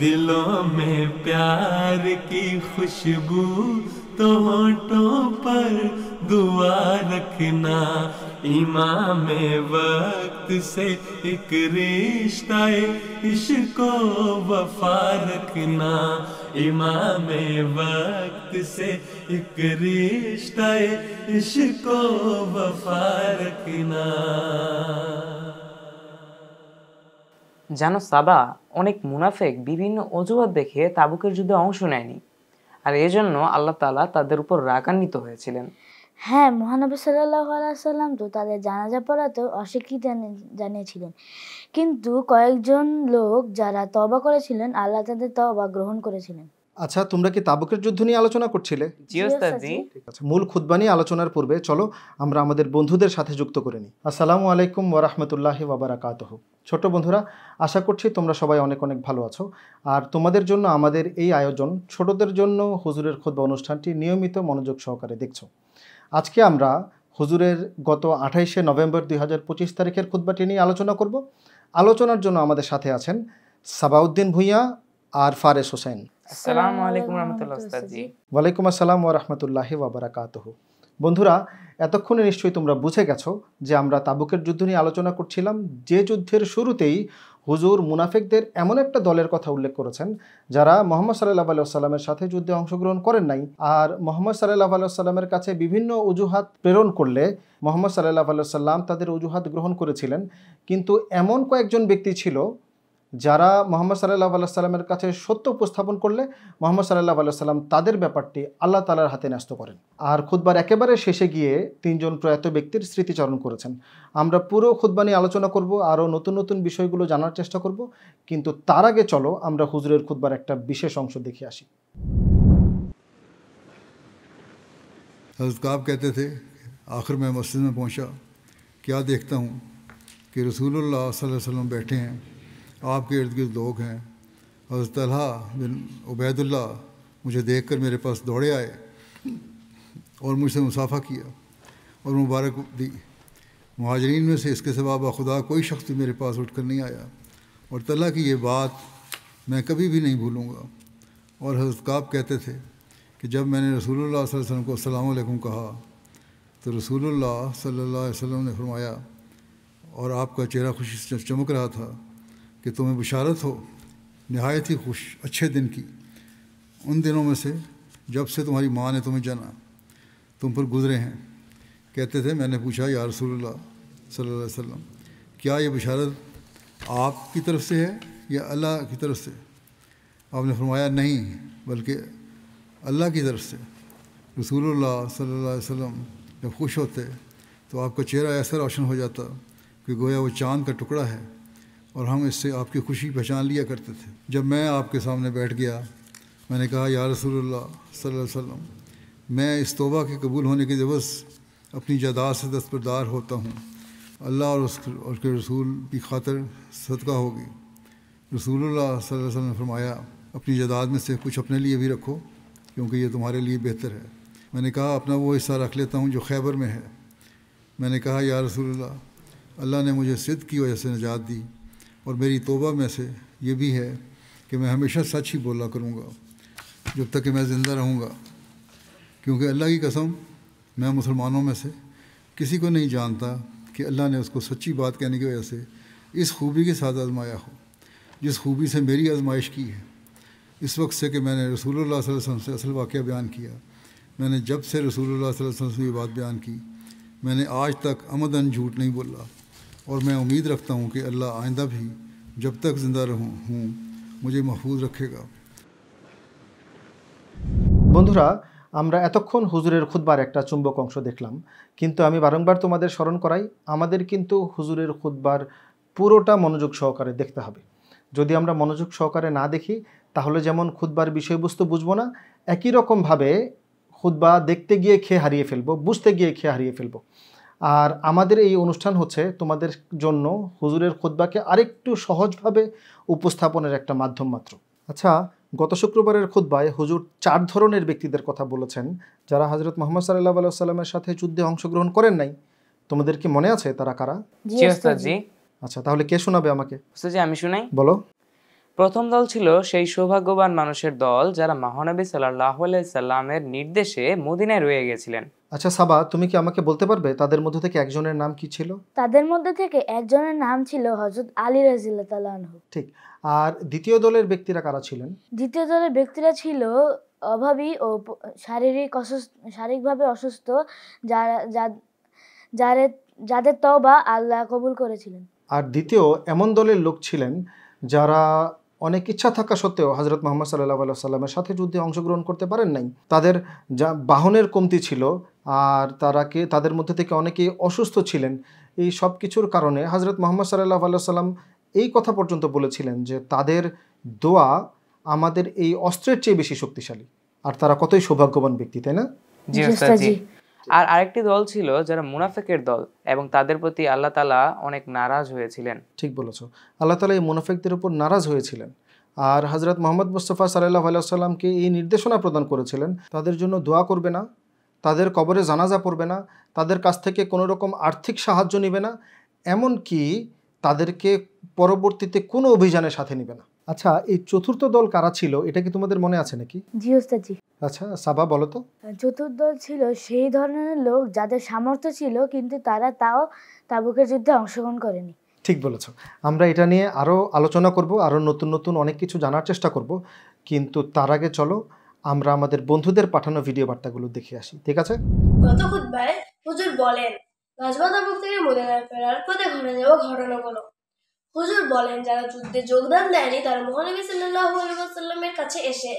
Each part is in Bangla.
दिलों में प्यार की खुशबू तो होठों पर दुआ रखना, इमाम वक्त से एक रिश्ता इश्को वफा रखना, इमाम वक्त से एक रिश्ता इश्को वफा रखना। জানো সাবা, অনেক মুনাফেক বিভিন্ন অজুহাত দেখে তাবুকের যুদ্ধে অংশ নেয়নি, আর এজন্য আল্লাহ তাআলা তাদের উপর রাগান্বিত হয়েছিলেন। হ্যাঁ, মহানবী সাল্লাল্লাহু আলাইহি সাল্লাম তো তাদের জানাজা পড়াতে অস্বীকৃতি জানিয়েছিলেন, কিন্তু কয়েকজন লোক যারা তওবা করেছিলেন আল্লাহ তাদের তওবা গ্রহণ করেছিলেন। আচ্ছা, তোমরা কি তাবুকের যুদ্ধ নিয়ে আলোচনা করছিলে? জি ওস্তাদ জি। ঠিক আছে, মূল খুতবা নিয়ে আলোচনার পূর্বে চলো আমরা আমাদের বন্ধুদের সাথে যুক্ত করে নিই। আসসালামু আলাইকুম ওয়া রাহমাতুল্লাহি ওয়া বারাকাতুহু। ছোট বন্ধুরা, আশা করছি তোমরা সবাই অনেক অনেক ভালো আছো। আর তোমাদের জন্য আমাদের এই আয়োজন ছোটদের জন্য হুজুরের খুতবা অনুষ্ঠানটি নিয়মিত মনোযোগ সহকারে দেখছো। আজকে আমরা হুজুরের গত 28শে নভেম্বর 2025 তারিখের খুতবাটি নিয়ে আলোচনা করব। আলোচনার জন্য আমাদের সাথে আছেন সাবাউদ্দিন ভুঁইয়া আর ফারেস হোসেন। আসসালামু আলাইকুম ওয়া রাহমাতুল্লাহি ওয়া বারাকাতুহু। ওয়ালাইকুম আসসালাম ওয়া রাহমাতুল্লাহি ওয়া বারাকাতুহু। বন্ধুরা, এতক্ষণে নিশ্চয়ই তোমরা বুঝে গেছো যে আমরা তাবুকের যুদ্ধ নিয়ে আলোচনা করছিলাম, যে যুদ্ধের শুরুতেই হুজুর মুনাফিকদের এমন একটা দলের কথা উল্লেখ করেছেন যারা মুহাম্মদ সাল্লাল্লাহু আলাইহি ওয়াসাল্লামের সাথে যুদ্ধে অংশগ্রহণ করেন নাই, আর মুহাম্মদ সাল্লাল্লাহু আলাইহি ওয়াসাল্লামের কাছে বিভিন্ন অজুহাত প্রেরণ করলে মুহাম্মদ সাল্লাল্লাহু আলাইহি ওয়াসাল্লাম তাদের অজুহাত গ্রহণ করেছিলেন। কিন্তু এমন কয়েকজন ব্যক্তি ছিল যারা মুহাম্মদ সাল্লাল্লাহু আলাইহি ওয়াসাল্লামের কাছে সত্য উপস্থাপন করলে মুহাম্মদ সাল্লাল্লাহু আলাইহি ওয়াসাল্লাম তাদের ব্যাপারটি আল্লাহ তাআলার হাতে ন্যস্ত করেন। আর খুতবার একেবারে শেষে গিয়ে তিনজন প্রয়াত ব্যক্তির স্মৃতিচারণ করেছেন। আমরা পুরো খুতবা নিয়ে আলোচনা করব, আরও নতুন নতুন বিষয়গুলো জানার চেষ্টা করব, কিন্তু তার আগে চলো আমরা হুজুরের খুতবার একটা বিশেষ অংশ দেখে আসি। हज़रत काब कहते थे, आखिर मैं मस्जिद में पहुंचा, क्या देखता हूं कि रसूलुल्लाह सल्लल्लाहु अलैहि वसल्लम बैठे हैं, आपके इर्द गिर्द लोग हैं। हज़रत तलहा बिन उबैदुल्ला मुझे देखकर मेरे पास दौड़े आए और मुझसे मुसाफा किया और मुबारक दी। मुहाजिरीन में से इसके सिवा बाखुदा कोई शख्स भी मेरे पास उठकर नहीं आया, और तलहा की ये बात मैं कभी भी नहीं भूलूँगा। और हज़रत काब कहते थे कि जब मैंने रसूलुल्लाह सल्लल्लाहु अलैहि वसल्लम को अस्सलामु अलैकुम कहा तो रसूलुल्लाह सल्लल्लाहु अलैहि वसल्लम ने फरमाया, और आपका चेहरा खुशी से चमक रहा था, कि तुम्हें बशारत हो नहायत ही खुश अच्छे दिन की, उन दिनों में से जब से तुम्हारी माँ ने तुम्हें जाना तुम पर गुजरे हैं। कहते थे, मैंने पूछा, या रसूलुल्लाह सल्लल्लाहु अलैहि वसल्लम, क्या ये बशारत आपकी तरफ से है या अल्लाह की तरफ से? आपने फरमाया, नहीं, बल्कि अल्लाह की तरफ से। रसूलुल्लाह सल्लल्लाहु अलैहि वसल्लम जब खुश होते तो आपका चेहरा ऐसा रोशन हो जाता कि गोया वो चाँद का टुकड़ा है, और हम इससे आपकी खुशी पहचान लिया करते थे। जब मैं आपके सामने बैठ गया, मैंने कहा, या रसूलुल्लाह सल्लल्लाहु अलैहि वसल्लम, मैं इस तौबा के कबूल होने के दिवस अपनी जायदाद से दस्तबरदार होता हूँ, अल्लाह और उसके रसूल की खातिर सदका होगी। रसूलुल्लाह सल्लल्लाहु अलैहि वसल्लम ने फरमाया, अपनी जायदाद में से कुछ अपने लिए भी रखो, क्योंकि ये तुम्हारे लिए बेहतर है। मैंने कहा, अपना वो हिस्सा रख लेता हूँ जो खैबर में है। मैंने कहा, या रसूलुल्लाह, अल्लाह ने मुझे सिद्क की वजह से निजात दी, और मेरी तौबा में से ये भी है कि मैं हमेशा सच ही बोला करूँगा जब तक कि मैं ज़िंदा रहूँगा, क्योंकि अल्लाह की कसम मैं मुसलमानों में से किसी को नहीं जानता कि अल्लाह ने उसको सच्ची बात कहने की वजह से इस खूबी के साथ आजमाया हो जिस खूबी से मेरी आजमाइश की है। इस वक्त से कि मैंने रसूलुल्लाह सल्लल्लाहु अलैहि वसल्लम से असल वाक़या बयान किया, मैंने जब से रसूलुल्लाह सल्लल्लाहु अलैहि वसल्लम से ये बात बयान की, मैंने आज तक अमदन झूठ नहीं बोला, और मैं उम्मीद रखता हूँ कि अल्लाह आइंदा भी जब तक ज़िंदा रहूँ मुझे महफूज रखेगा। বন্ধুরা, আমরা এতক্ষণ হুজুরের খুতবার একটা চুম্বক অংশ দেখলাম, কিন্তু আমি বারংবার তোমাদের স্মরণ করাই, আমাদের কিন্তু হুজুরের খুতবার পুরোটা মনোযোগ সহকারে দেখতে হবে। যদি আমরা মনোযোগ সহকারে না দেখি তাহলে যেমন খুতবার বিষয়বস্তু বুঝবো না, একই রকমভাবে খুতবা দেখতে গিয়ে খেয়ে হারিয়ে ফেলবো, বুঝতে গিয়ে খেয়ে হারিয়ে ফেলবো। আর আমাদের এই অনুষ্ঠান হচ্ছে তোমাদের জন্য হুজুরের খুতবাকে আরেকটু সহজভাবে উপস্থাপনের একটা মাধ্যম মাত্র। আচ্ছা, গত শুক্রবারের খুতবায় হুজুর 4 ধরনের ব্যক্তিদের কথা বলেছেন যারা হযরত মুহাম্মদ সাল্লাল্লাহু আলাইহি ওয়াসাল্লামের সাথে যুদ্ধে অংশগ্রহণ করেন নাই। তোমাদের কি মনে আছে তারা কারা? জি ওস্তাদ জি। আচ্ছা, তাহলে কে শোনাবে আমাকে? ওস্তাদ জি, আমি শুনাই। বলো। প্রথম দল ছিল সেই সৌভাগ্যবান মানুষের দল যারা মহানবী সাল্লাল্লাহু আলাইহি সাল্লামের নির্দেশে মদিনায় রয়ে গেছিলেন। আচ্ছা সাবা, তুমি কি আমাকে বলতে পারবে তাদের মধ্যে থেকে একজনের নাম কি ছিল? তাদের মধ্যে থেকে একজনের নাম ছিল হযরত আলী রাদিয়াল্লাহু তাআলা আনহু। ঠিক। আর দ্বিতীয় দলের ব্যক্তিরা কারা ছিলেন? দ্বিতীয় দলের ব্যক্তিরা ছিল অভাবী ও শারীরিকভাবে অসুস্থ, যারা যাদের তওবা আল্লাহ কবুল করেছিলেন। আর দ্বিতীয় এমন দলের লোক ছিলেন যারা অনেক ইচ্ছা থাকা সত্ত্বেও হযরত মুহাম্মদ সাল্লাল্লাহু আলাইহি সাল্লামের সাথে যুদ্ধে অংশগ্রহণ করতে পারেন নাই। তাদের যা বাহনের কমতি ছিল, আর তাদের মধ্যে থেকে অনেকেই অসুস্থ ছিলেন। এই সব কিছুর কারণে হযরত মুহাম্মদ সাল্লাল্লাহু আলাইহি সাল্লাম এই কথা পর্যন্ত বলেছিলেন যে তাদের দোয়া আমাদের এই অস্ত্রের চেয়ে বেশি শক্তিশালী। আর তারা কতই সৌভাগ্যবান ব্যক্তি, তাই না? জি ওস্তাদ জি। আর আরেকটি দল ছিল যারা মুনাফিকের দল, এবং তাদের প্রতি আল্লাহ তাআলা অনেক নারাজ হয়েছিলেন। ঠিক বলেছো, আল্লাহ তাআলা এই মুনাফিকদের উপর নারাজ হয়েছিলেন। আর হযরত মুহাম্মদ মুস্তাফা সাল্লাল্লাহু আলাইহি ওয়াসাল্লামকে এই নির্দেশনা প্রদান করেছিলেন তাদের জন্য দোয়া করবে না, তাদের কবরে জানাজা পড়বে না, তাদের কাছ থেকে কোনো রকম আর্থিক সাহায্য নেবে না, এমনকি তাদেরকে পরবর্তীতে কোনো অভিযানের সাথে নেবে না। আচ্ছা, এই চতুর্থ দল কারা ছিল এটা কি তোমাদের মনে আছে নাকি? জি ওস্তাদ জি। আচ্ছা সাবা বলো তো। চতুর্থ দল ছিল সেই ধরনের লোক যাদের সামর্থ্য ছিল কিন্তু তারা তাও তাবুকের যুদ্ধে অংশগ্রহণ করেনি। ঠিক বলেছো। আমরা এটা নিয়ে আরও আলোচনা করব, আরও নতুন নতুন অনেক কিছু জানার চেষ্টা করব, কিন্তু তার আগে চলো আমরা আমাদের বন্ধুদের পাঠানো ভিডিও বার্তাগুলো দেখে আসি, ঠিক আছে? গত খুতবায় হুজুর বলেন, গাজওয়া তাবুক থেকে মদিনায় ফেরার পথে ঘটে যাওয়া ঘটনাগুলো। হুজুর বলেন, যারা যুদ্ধে যোগদান দেয়নি তারা মহানবী সাল্লাল্লাহু আলাইহি ওয়াসাল্লামের কাছে এসে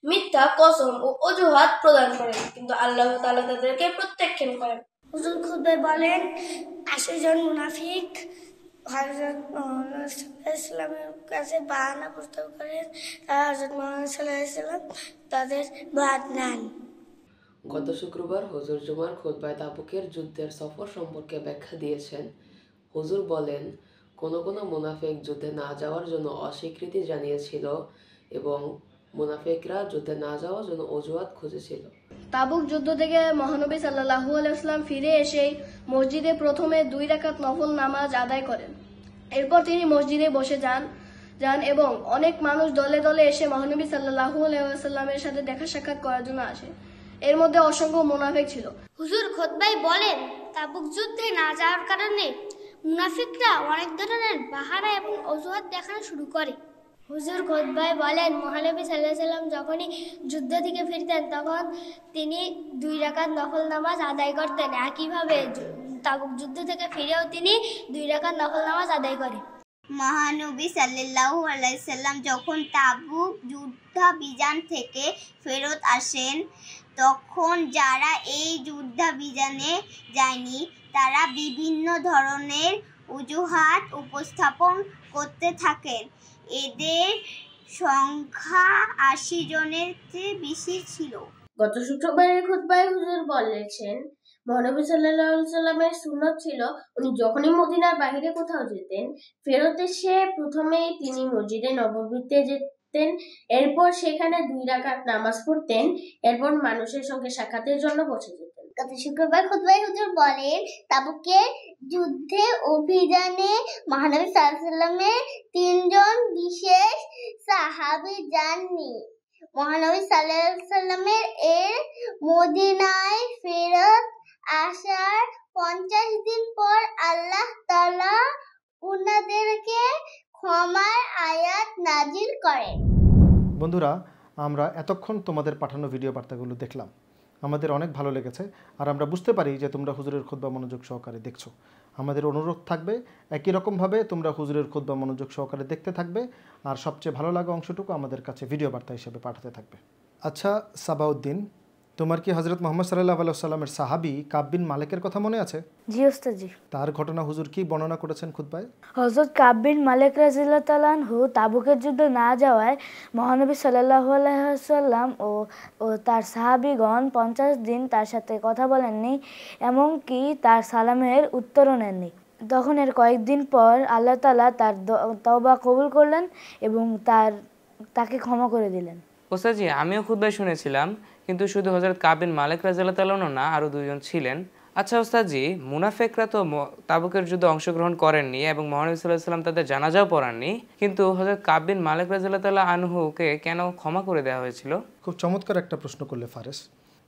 মিথ্যা কসম ও অজুহাত প্রদান করেন, কিন্তু আল্লাহ তাআলা তাদেরকে প্রত্যাখ্যান করেন। হুজুর খুতবায় বলেন, 80 জন মুনাফিক হযরত মুহাম্মদ সাল্লাল্লাহু আলাইহি ওয়াসাল্লামের কাছে বাহানা প্রস্তাব করেন, তারা হযরত মুহাম্মদ সাল্লাল্লাহু আলাইহি ওয়াসাল্লাম তাদের বাদ নেন। গত শুক্রবার হুজুর জুমার খুতবায় তাবুকের যুদ্ধের সফর সম্পর্কে ব্যাখ্যা দিয়েছেন। হুজুর বলেন, কোনো কোনো মুনাফিক যুদ্ধে না যাওয়ার জন্য অস্বীকৃতি জানিয়েছিল এবং মুনাফিকরা যুদ্ধে না যাওয়ার জন্য অজুহাত খুঁজেছিল। তাবুক যুদ্ধ থেকে মহানবী সাল্লাল্লাহু আলাইহি ওয়াসাল্লাম ফিরে এসে মসজিদে প্রথমে 2 রাকাত নফল নামাজ আদায় করেন। এরপর তিনি মসজিদে বসে যান এবং অনেক মানুষ দলে দলে এসে মহানবী সাল্লাল্লাহু আলাইহি ওয়াসাল্লামের সাথে দেখা সাক্ষাৎ করার জন্য আসে। এর মধ্যে অসংখ্য মুনাফিক ছিল। হুজুর খুতবায় বলেন, তাবুক যুদ্ধে না যাওয়ার কারণে মুনাফিকরা অনেক ধরনের বাহানা এবং অজুহাত দেখানো শুরু করে। হুজুর খুতবায় বলেন, মহানবী সাল্লাল্লাহু আলাইহি ওয়াসাল্লাম যখনই যুদ্ধ থেকে ফিরতেন তখন তিনি 2 রাকাত নফল নামাজ আদায় করতেন। একইভাবে তাবুক যুদ্ধ থেকে ফিরেও তিনি 2 রাকাত নফল নামাজ আদায় করেন। মহানবী সাল্লাল্লাহু আলাইহি সাল্লাম যখন তাবুক যুদ্ধাভিযান থেকে ফেরত আসেন তখন যারা এই যুদ্ধাভিযানে যায়নি তারা বিভিন্ন ধরনের অজুহাত উপস্থাপন করতে থাকেন। এদের সংখ্যা 80 জনের চেয়ে বেশি ছিল। গত শুক্রবারের খুতবায় হুজুর বলেছেন, মহানবী সাল্লাল্লাহু আলাইহি ওয়াসাল্লামের সুন্নাত ছিল উনি যখনই মদিনার বাইরে কোথাও যেতেন ফেরত এসে প্রথমেই তিনি মসজিদে নববীতে যেতেন, এরপর সেখানে 2 রাকাত নামাজ পড়তেন, এরপর মানুষের সঙ্গে সাক্ষাতের জন্য বসে যেতেন। গত শুক্রবার খুতবায় হুজুর বলেন, তাবুকের যুদ্ধে অভিযানে মহানবী সাল্লাল্লাহু আলাইহি ওয়াসাল্লামের 3 জন বিশেষ সাহাবী যাননি। মহানবী সাল্লাল্লাহু আলাইহি ওয়াসাল্লামের এর মদিনায় ফেরত আসার 50 দিন পর আল্লাহ তাআলা উনাদেরকে ক্ষমার আয়াত নাজিল করেন। বন্ধুরা, আমরা এতক্ষণ তোমাদের পাঠানো ভিডিও বার্তাগুলো দেখলাম, আমাদের অনেক ভালো লেগেছে। আর আমরা বুঝতে পারি যে তোমরা হুজুরের খুতবা মনোযোগ সহকারে দেখছো। আমাদের অনুরোধ থাকবে একই রকমভাবে তোমরা হুজুরের খুতবা মনোযোগ সহকারে দেখতে থাকবে, আর সবচেয়ে ভালো লাগা অংশটুকু আমাদের কাছে ভিডিও বার্তা হিসেবে পাঠাতে থাকবে। আচ্ছা সাবাউদ্দিন, তোমার কি হযরত মুহাম্মদ সাল্লাল্লাহু আলাইহি ওয়াসাল্লামের সাহাবী কাব বিন মালিকের কথা মনে আছে? জি ওস্তাদ জি। তার ঘটনা হুজুর কি বর্ণনা করেছেন খুতবায়? হযরত কাব বিন মালিক রাদিয়াল্লাহু তাআলা আনহু তাবুকের যুদ্ধে না যাওয়ায় মহানবী সাল্লাল্লাহু আলাইহি ওয়াসাল্লাম ও তার সাহাবীগণ 50 দিন তার সাথে কথা বলেননি, এমনকি তার সালামের উত্তরও নেননি। তখন এর কয়েকদিন পর আল্লাহ তাআলা তার তওবা কবুল করলেন এবং তাকে ক্ষমা করে দিলেন। ওস্তাদ জি, আমিও খুতবায় শুনেছিলাম, কিন্তু শুধু হযরত কাব বিন মালিক রাদিয়াল্লাহু তাআলা না, আরও 2 জন ছিলেন। আচ্ছা ওস্তাদজি, মুনাফেকরা তো তাবুকের যুদ্ধে অংশগ্রহণ করেননি এবং মহানবী সাল্লাল্লাহু আলাইহি ওয়াসাল্লাম তাদের জানাজাও পড়াননি, কিন্তু হযরত কাব বিন মালিক রাদিয়াল্লাহু তাআলা আনহুকে কেন ক্ষমা করে দেওয়া হয়েছিল? খুব চমৎকার একটা প্রশ্ন করলে ফারেস।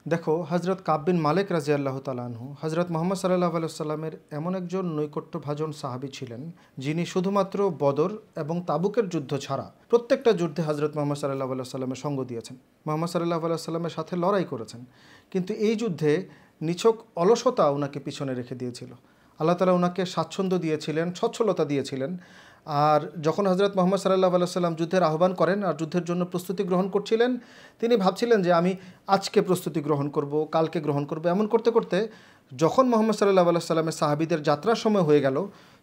দেখো, হজরত কাব বিন মালিক রাদিয়াল্লাহু তাআলা আনহু হজরত মুহাম্মদ সাল্লাল্লাহু আলাইহি ওয়াসাল্লামের এমন একজন নৈকট্যভাজন সাহাবী ছিলেন যিনি শুধুমাত্র বদর এবং তাবুকের যুদ্ধ ছাড়া প্রত্যেকটা যুদ্ধে হজরত মুহাম্মদ সাল্লাল্লাহু আলাইহি ওয়াসাল্লামের সঙ্গ দিয়েছেন, মুহাম্মদ সাল্লাল্লাহু আলাইহি ওয়াসাল্লামের সাথে লড়াই করেছেন। কিন্তু এই যুদ্ধে নিছক অলসতা ওনাকে পিছনে রেখে দিয়েছিল। আল্লাহ তাআলা ওনাকে স্বাচ্ছন্দ্য দিয়েছিলেন, সচ্ছলতা দিয়েছিলেন। আর যখন হজরত মুহাম্মদ সাল্লাল্লাহু আলাইহি ওয়াসাল্লাম যুদ্ধের আহ্বান করেন আর যুদ্ধের জন্য প্রস্তুতি গ্রহণ করছিলেন, তিনি ভাবছিলেন যে আমি আজকে প্রস্তুতি গ্রহণ করব, কালকে গ্রহণ করব। এমন করতে করতে যখন মুহাম্মদ সাল্লাল্লাহু আলাইহি ওয়াসাল্লামের সাহাবীদের যাত্রার সময় হয়ে গেল,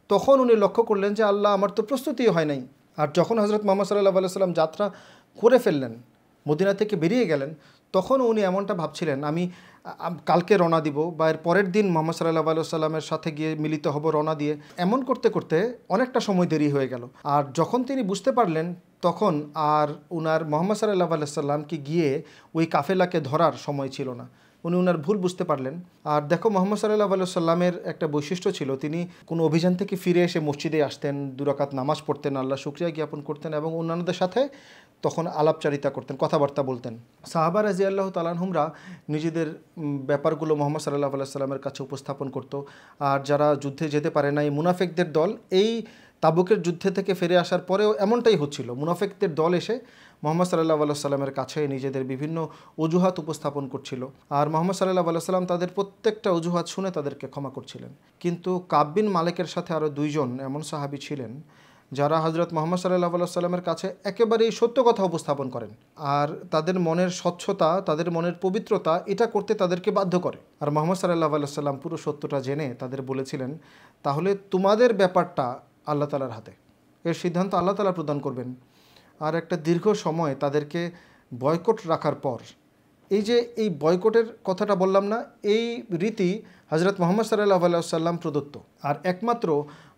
তখন উনি লক্ষ্য করলেন যে আল্লাহ, আমার তো প্রস্তুতিই হয় নাই। আর যখন হজরত মুহাম্মদ সাল্লাল্লাহু আলাইহি ওয়াসাল্লাম যাত্রা করে ফেললেন, মদিনা থেকে বেরিয়ে গেলেন, তখন উনি এমনটা ভাবছিলেন আমি কালকে রওনা দিব বা এর পরের দিন মুহাম্মদ সাল্লাল্লাহু আলাইহি ওয়াসাল্লামের সাথে গিয়ে মিলিত হব রওনা দিয়ে। এমন করতে করতে অনেকটা সময় দেরি হয়ে গেল। আর যখন তিনি বুঝতে পারলেন, তখন আর উনার মুহাম্মদ সাল্লাল্লাহু আলাইহি ওয়াসাল্লামকে গিয়ে ওই কাফেলাকে ধরার সময় ছিল না। উনি ওনার ভুল বুঝতে পারলেন। আর দেখো, মুহাম্মদ সাল্লাল্লাহু আলাইহি ওয়াসাল্লামের একটা বৈশিষ্ট্য ছিল, তিনি কোনো অভিযান থেকে ফিরে এসে মসজিদে আসতেন, 2 রাকাত নামাজ পড়তেন, আল্লাহ শুকরিয়া জ্ঞাপন করতেন এবং অন্যান্যদের সাথে তখন আলাপচারিতা করতেন, কথাবার্তা বলতেন। সাহাবা রাদিয়াল্লাহু তাআলা আনহুমরা নিজেদের ব্যাপারগুলো মুহাম্মদ সাল্লাল্লাহু আলাইহি ওয়াসাল্লামের কাছে উপস্থাপন করত। আর যারা যুদ্ধে যেতে পারে নাই, মুনাফিকদের দল, এই তাবুকের যুদ্ধে থেকে ফিরে আসার পরেও এমনটাই হচ্ছিল। মুনাফিকদের দল এসে মুহাম্মদ সাল্লাল্লাহু আলাইহি ওয়াসাল্লামের কাছে নিজেদের বিভিন্ন অজুহাত উপস্থাপন করছিল। আর মুহাম্মদ সাল্লাল্লাহু আলাইহি ওয়াসাল্লাম তাদের প্রত্যেকটা অজুহাত শুনে তাদেরকে ক্ষমা করছিলেন। কিন্তু কাব বিন মালিকের সাথে আরও 2 জন এমন সাহাবী ছিলেন যারা হজরত মুহাম্মদ সাল্লাল্লাহু আলাইহি ওয়াসাল্লামের কাছে একেবারেই সত্য কথা উপস্থাপন করেন। আর তাদের মনের স্বচ্ছতা, তাদের মনের পবিত্রতা এটা করতে তাদেরকে বাধ্য করে। আর মুহাম্মদ সাল্লাল্লাহু আলাইহি ওয়াসাল্লাম পুরো সত্যটা জেনে তাদের বলেছিলেন, তাহলে তোমাদের ব্যাপারটা আল্লাহ তাআলার হাতে, এর সিদ্ধান্ত আল্লাহ তাআলা প্রদান করবেন। আর একটা দীর্ঘ সময় তাদেরকে বয়কট রাখার পর, এই যে এই বয়কটের কথাটা বললাম না, এই রীতি হজরত মুহাম্মদ সাল্লাল্লাহু আলাইহি ওয়াসাল্লাম প্রদত্ত। আর একমাত্র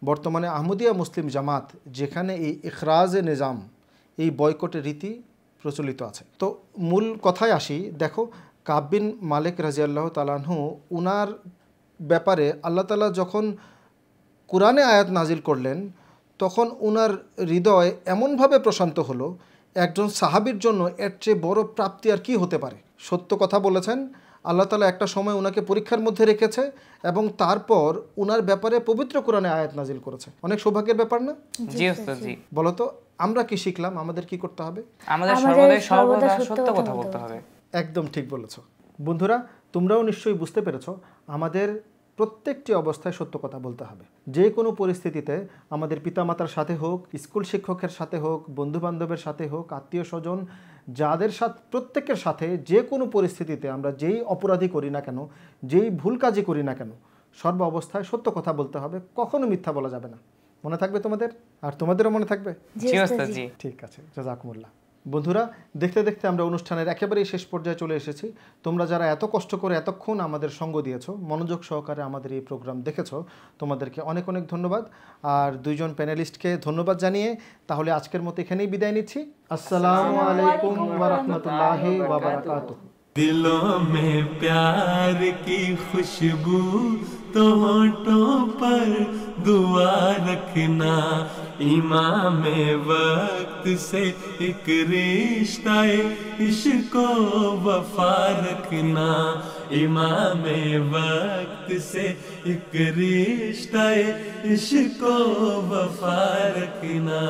বর্তমানে আহমদিয়া মুসলিম জামাত, যেখানে এই ইখরাজে নিজাম, এই বয়কটের রীতি প্রচলিত আছে। তো মূল কথায় আসি। দেখো, কাব বিন মালিক রাদিয়াল্লাহু তাআলা আনহু, উনার ব্যাপারে আল্লাহ তাআলা যখন কোরআনে আয়াত নাজিল করলেন, তখন উনার হৃদয় এমনভাবে প্রশান্ত হলো, একজন সাহাবীর জন্য এর চেয়ে বড় প্রাপ্তি আর কি হতে পারে। সত্য কথা বলেছেন, আল্লাহ তাআলা একটা সময় উনাকে পরীক্ষার মধ্যে রেখেছে এবং তারপর উনার ব্যাপারে পবিত্র কোরআনে আয়াত নাজিল করেছে। অনেক সৌভাগ্যের ব্যাপার না? জি ওস্তাদ জি। বলো তো, আমরা কি শিখলাম? আমাদের কি করতে হবে? আমাদের সর্বদা সত্য কথা বলতে হবে। একদম ঠিক বলেছ। বন্ধুরা, তোমরাও নিশ্চয়ই বুঝতে পেরেছ, আমাদের প্রত্যেকটি অবস্থায় সত্য কথা বলতে হবে। যে কোনো পরিস্থিতিতে আমাদের পিতামাতার সাথে হোক, স্কুল শিক্ষকের সাথে হোক, বন্ধুবান্ধবের সাথে হোক, আত্মীয় স্বজন, যাদের সাথে, প্রত্যেকের সাথে যে কোনো পরিস্থিতিতে আমরা যেই অপরাধী করি না কেন, যেই ভুল কাজই করি না কেন, সর্ব অবস্থায় সত্য কথা বলতে হবে, কখনো মিথ্যা বলা যাবে না। মনে থাকবে তোমাদের? আর তোমাদেরও মনে থাকবে? জি ওস্তাদ জি। ঠিক আছে, জাযাকুমুল্লাহ। বন্ধুরা, দেখতে দেখতে আমরা অনুষ্ঠানের একেবারেই শেষ পর্যায়ে চলে এসেছি। তোমরা যারা এত কষ্ট করে এতক্ষণ আমাদের সঙ্গ দিয়েছো, মনোযোগ সহকারে আমাদের এই প্রোগ্রাম দেখেছো, তোমাদেরকে অনেক অনেক ধন্যবাদ। আর 2 জন প্যানেলিস্টকে ধন্যবাদ জানিয়ে তাহলে আজকের মতো এখানেই বিদায় নিচ্ছি। আসসালামু আলাইকুম ওয়া রাহমাতুল্লাহি ওয়া বারাকাতুহু। दिलों में प्यार की खुशबू तो होठों पर दुआ रखना, इमाम वक्त से एक रिश्ता इश्क वफा रखना, इमाम वक्त से एक रिश्ता इश्क वफा रखना।